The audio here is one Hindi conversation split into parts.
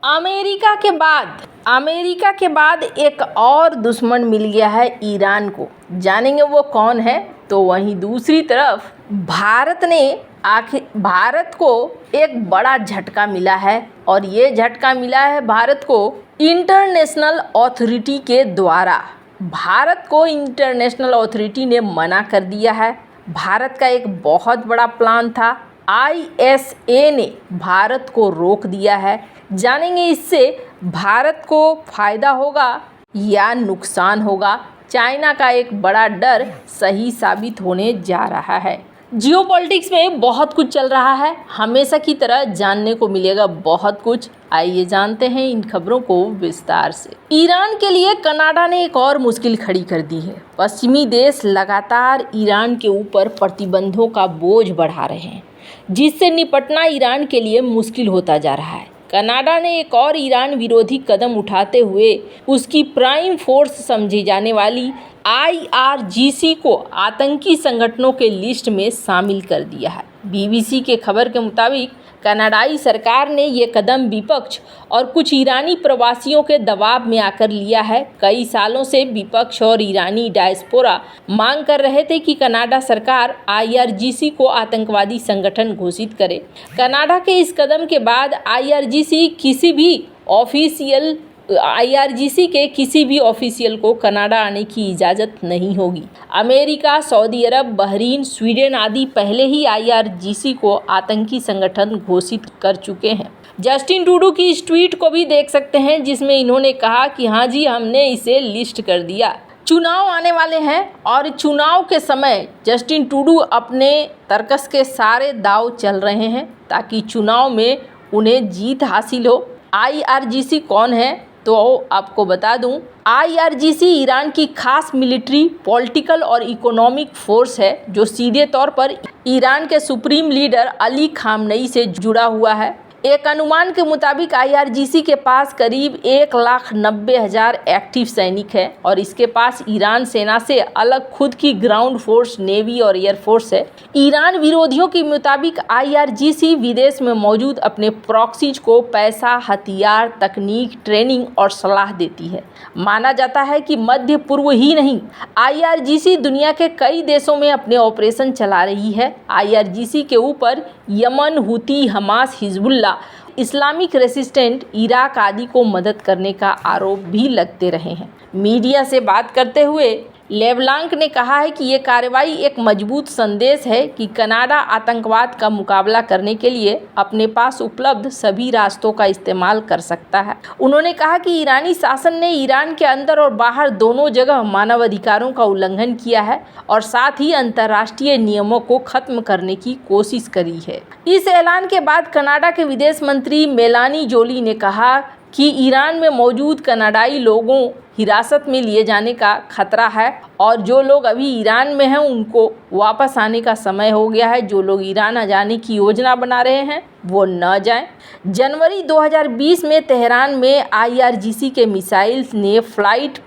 अमेरिका के बाद एक और दुश्मन मिल गया है ईरान को। जानेंगे वो कौन है। तो वहीं दूसरी तरफ भारत को एक बड़ा झटका मिला है और ये झटका मिला है भारत को इंटरनेशनल अथॉरिटी के द्वारा। भारत को इंटरनेशनल अथॉरिटी ने मना कर दिया है। भारत का एक बहुत बड़ा प्लान था, ISA ने भारत को रोक दिया है। जानेंगे इससे भारत को फायदा होगा या नुकसान होगा। चाइना का एक बड़ा डर सही साबित होने जा रहा है। जियोपॉलिटिक्स में बहुत कुछ चल रहा है, हमेशा की तरह जानने को मिलेगा बहुत कुछ। आइए जानते हैं इन खबरों को विस्तार से। ईरान के लिए कनाडा ने एक और मुश्किल खड़ी कर दी है। पश्चिमी देश लगातार ईरान के ऊपर प्रतिबंधों का बोझ बढ़ा रहे हैं, जिससे निपटना ईरान के लिए मुश्किल होता जा रहा है। कनाडा ने एक और ईरान विरोधी कदम उठाते हुए उसकी प्राइम फोर्स समझी जाने वाली IRGC को आतंकी संगठनों के लिस्ट में शामिल कर दिया है। BBC के खबर के मुताबिक कनाडाई सरकार ने ये कदम विपक्ष और कुछ ईरानी प्रवासियों के दबाव में आकर लिया है। कई सालों से विपक्ष और ईरानी डायस्पोरा मांग कर रहे थे कि कनाडा सरकार IRGC को आतंकवादी संगठन घोषित करे। कनाडा के इस कदम के बाद IRGC के किसी भी ऑफिशियल को कनाडा आने की इजाज़त नहीं होगी। अमेरिका, सऊदी अरब, बहरीन, स्वीडन आदि पहले ही IRGC को आतंकी संगठन घोषित कर चुके हैं। जस्टिन ट्रूडो की इस ट्वीट को भी देख सकते हैं, जिसमें इन्होंने कहा कि हाँ जी, हमने इसे लिस्ट कर दिया। चुनाव आने वाले हैं और चुनाव के समय जस्टिन ट्रूडो अपने तर्कस के सारे दांव चल रहे हैं ताकि चुनाव में उन्हें जीत हासिल हो। IRGC कौन है तो आपको बता दूं, IRGC ईरान की खास मिलिट्री, पॉलिटिकल और इकोनॉमिक फोर्स है जो सीधे तौर पर ईरान के सुप्रीम लीडर अली खामनेई से जुड़ा हुआ है। एक अनुमान के मुताबिक IRGC के पास करीब 1,90,000 एक्टिव सैनिक हैं और इसके पास ईरान सेना से अलग खुद की ग्राउंड फोर्स, नेवी और एयरफोर्स है। ईरान विरोधियों के मुताबिक IRGC विदेश में मौजूद अपने प्रॉक्सीज को पैसा, हथियार, तकनीक, ट्रेनिंग और सलाह देती है। माना जाता है कि मध्य पूर्व ही नहीं, IRGC दुनिया के कई देशों में अपने ऑपरेशन चला रही है। IRGC के ऊपर Yemen, Houthi, Hamas, Hezbollah, Islamic resistant, Iraq आदि को मदद करने का आरोप भी लगते रहे हैं। मीडिया से बात करते हुए लेब्लांक ने कहा है कि ये कार्रवाई एक मजबूत संदेश है कि कनाडा आतंकवाद का मुकाबला करने के लिए अपने पास उपलब्ध सभी रास्तों का इस्तेमाल कर सकता है। उन्होंने कहा कि ईरानी शासन ने ईरान के अंदर और बाहर दोनों जगह मानवाधिकारों का उल्लंघन किया है और साथ ही अंतर्राष्ट्रीय नियमों को खत्म करने की कोशिश करी है। इस ऐलान के बाद कनाडा के विदेश मंत्री मेलानी जोली ने कहा कि ईरान में मौजूद कनाडाई लोगों हिरासत में लिए जाने का खतरा है और जो लोग अभी ईरान में हैं उनको वापस आने का समय हो गया है। जो लोग ईरान जाने की योजना बना रहे हैं वो न जाएं। जनवरी 2020 में तेहरान में IRGC के मिसाइल्स ने फ्लाइट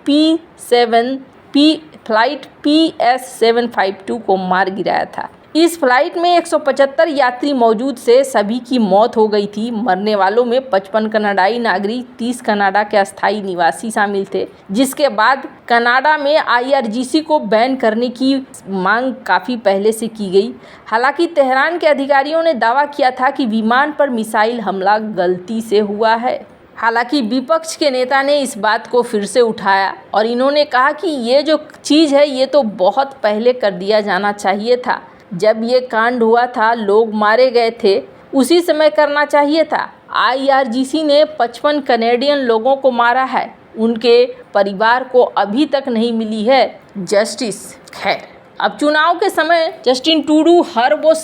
PS752 को मार गिराया था। इस फ्लाइट में 175 यात्री मौजूद से सभी की मौत हो गई थी। मरने वालों में 55 कनाडाई नागरिक, 30 कनाडा के अस्थायी निवासी शामिल थे, जिसके बाद कनाडा में IRGC को बैन करने की मांग काफ़ी पहले से की गई। हालांकि तेहरान के अधिकारियों ने दावा किया था कि विमान पर मिसाइल हमला गलती से हुआ है। हालांकि विपक्ष के नेता ने इस बात को फिर से उठाया और इन्होंने कहा कि ये जो चीज़ है ये तो बहुत पहले कर दिया जाना चाहिए था। जब ये कांड हुआ था, लोग मारे गए थे, उसी समय करना चाहिए था। IRGC ने 55 कनेडियन लोगों को मारा है, उनके परिवार को अभी तक नहीं मिली है जस्टिस। खैर, अब चुनाव के समय जस्टिन ट्रूडो हर वो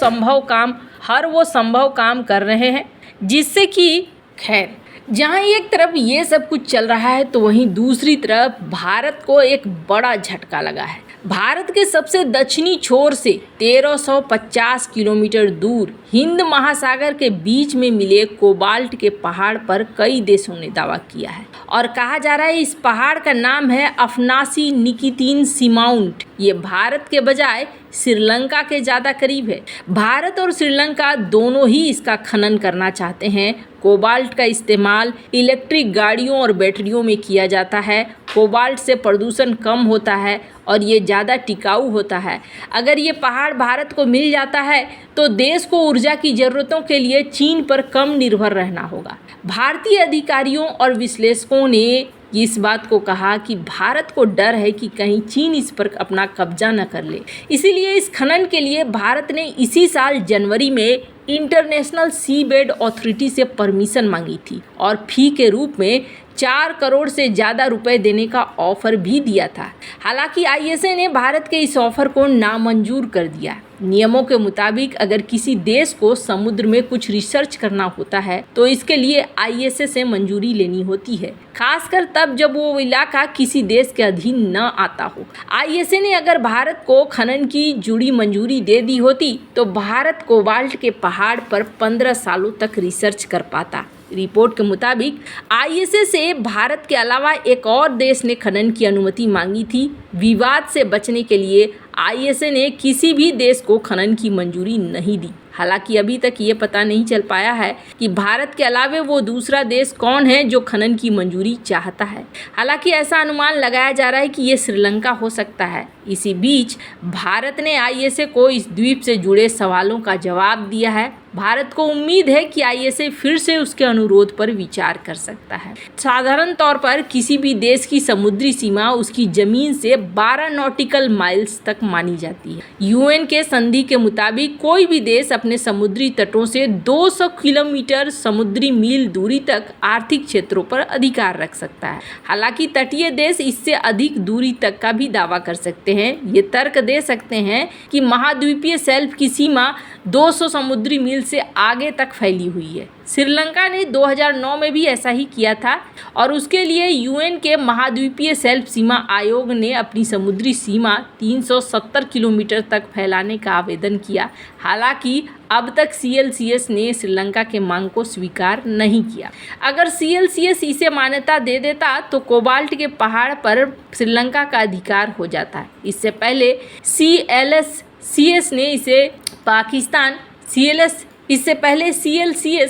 संभव काम कर रहे हैं जिससे कि खैर जहां एक तरफ ये सब कुछ चल रहा है तो वहीं दूसरी तरफ भारत को एक बड़ा झटका लगा है। भारत के सबसे दक्षिणी छोर से 1350 किलोमीटर दूर हिंद महासागर के बीच में मिले कोबाल्ट के पहाड़ पर कई देशों ने दावा किया है और कहा जा रहा है इस पहाड़ का नाम है अफनासी निकितीन सीमाउंट। ये भारत के बजाय श्रीलंका के ज़्यादा करीब है। भारत और श्रीलंका दोनों ही इसका खनन करना चाहते हैं। कोबाल्ट का इस्तेमाल इलेक्ट्रिक गाड़ियों और बैटरियों में किया जाता है। कोबाल्ट से प्रदूषण कम होता है और ये ज़्यादा टिकाऊ होता है। अगर ये पहाड़ भारत को मिल जाता है तो देश को ऊर्जा की ज़रूरतों के लिए चीन पर कम निर्भर रहना होगा। भारतीय अधिकारियों और विश्लेषकों ने इस बात को कहा कि भारत को डर है कि कहीं चीन इस पर अपना कब्जा न कर ले। इसीलिए इस खनन के लिए भारत ने इसी साल जनवरी में इंटरनेशनल सीबेड अथॉरिटी से परमिशन मांगी थी और फी के रूप में 4 करोड़ से ज़्यादा रुपए देने का ऑफर भी दिया था। हालांकि आईएसए ने भारत के इस ऑफर को नामंजूर कर दिया। नियमों के मुताबिक अगर किसी देश को समुद्र में कुछ रिसर्च करना होता है तो इसके लिए आईएसए से मंजूरी लेनी होती है, खासकर तब जब वो इलाका किसी देश के अधीन न आता हो। आईएसए ने अगर भारत को खनन की जुड़ी मंजूरी दे दी होती तो भारत कोबाल्ट के पहाड़ पर 15 सालों तक रिसर्च कर पाता। रिपोर्ट के मुताबिक आईएसए से भारत के अलावा एक और देश ने खनन की अनुमति मांगी थी। विवाद से बचने के लिए आईएसए ने किसी भी देश को खनन की मंजूरी नहीं दी। हालांकि अभी तक ये पता नहीं चल पाया है कि भारत के अलावा वो दूसरा देश कौन है जो खनन की मंजूरी चाहता है। हालांकि ऐसा अनुमान लगाया जा रहा है कि ये श्रीलंका हो सकता है। इसी बीच भारत ने आईएसए को इस द्वीप से जुड़े सवालों का जवाब दिया है। भारत को उम्मीद है कि आईएसए फिर से उसके अनुरोध पर विचार कर सकता है। साधारण तौर पर किसी भी देश की समुद्री सीमा उसकी जमीन से 12 नॉटिकल माइल्स तक मानी जाती है। यूएन के संधि के मुताबिक कोई भी देश अपने समुद्री तटों से 200 किलोमीटर समुद्री मील दूरी तक आर्थिक क्षेत्रों पर अधिकार रख सकता है। हालांकि तटीय देश इससे अधिक दूरी तक का भी दावा कर सकते हैं। ये तर्क दे सकते हैं कि महाद्वीपीय शेल्फ की सीमा 200 समुद्री मील से आगे तक फैली हुई है। श्रीलंका ने 2009 में भी ऐसा ही किया था और उसके लिए यूएन के महाद्वीपीय शेल्फ सीमा आयोग ने अपनी समुद्री सीमा 370 किलोमीटर तक फैलाने का आवेदन किया। हालांकि अब तक सीएलसीएस ने श्रीलंका के मांग को स्वीकार नहीं किया। अगर सीएलसीएस इसे मान्यता दे देता तो कोबाल्ट के पहाड़ पर श्रीलंका का अधिकार हो जाता है। इससे पहले सीएलसीएस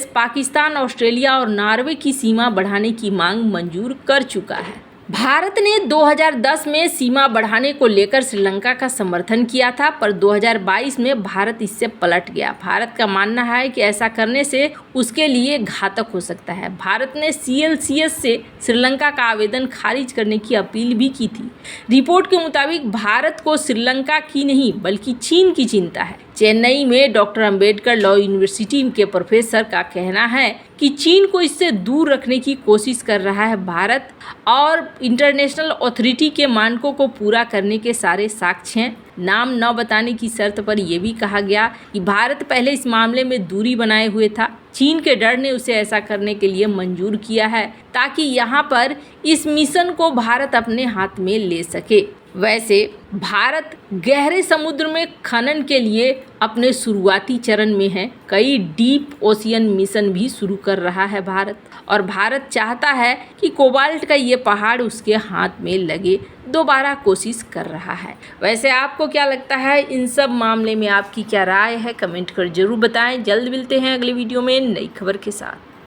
पाकिस्तान, ऑस्ट्रेलिया और नॉर्वे की सीमा बढ़ाने की मांग मंजूर कर चुका है। भारत ने 2010 में सीमा बढ़ाने को लेकर श्रीलंका का समर्थन किया था, पर 2022 में भारत इससे पलट गया। भारत का मानना है कि ऐसा करने से उसके लिए घातक हो सकता है। भारत ने सीएलसीएस से श्रीलंका का आवेदन खारिज करने की अपील भी की थी। रिपोर्ट के मुताबिक भारत को श्रीलंका की नहीं बल्कि चीन की चिंता है। चेन्नई में डॉक्टर अंबेडकर लॉ यूनिवर्सिटी के प्रोफेसर का कहना है कि चीन को इससे दूर रखने की कोशिश कर रहा है। भारत और इंटरनेशनल अथॉरिटी के मानकों को पूरा करने के सारे साक्ष्य हैं। नाम न बताने की शर्त पर यह भी कहा गया कि भारत पहले इस मामले में दूरी बनाए हुए था। चीन के डर ने उसे ऐसा करने के लिए मंजूर किया है ताकि यहाँ पर इस मिशन को भारत अपने हाथ में ले सके। वैसे भारत गहरे समुद्र में खनन के लिए अपने शुरुआती चरण में है। कई डीप ओशियन मिशन भी शुरू कर रहा है भारत, और भारत चाहता है कि कोबाल्ट का ये पहाड़ उसके हाथ में लगे। दोबारा कोशिश कर रहा है। वैसे आपको क्या लगता है, इन सब मामले में आपकी क्या राय है? कमेंट कर जरूर बताएं। जल्द मिलते हैं अगले वीडियो में नई खबर के साथ।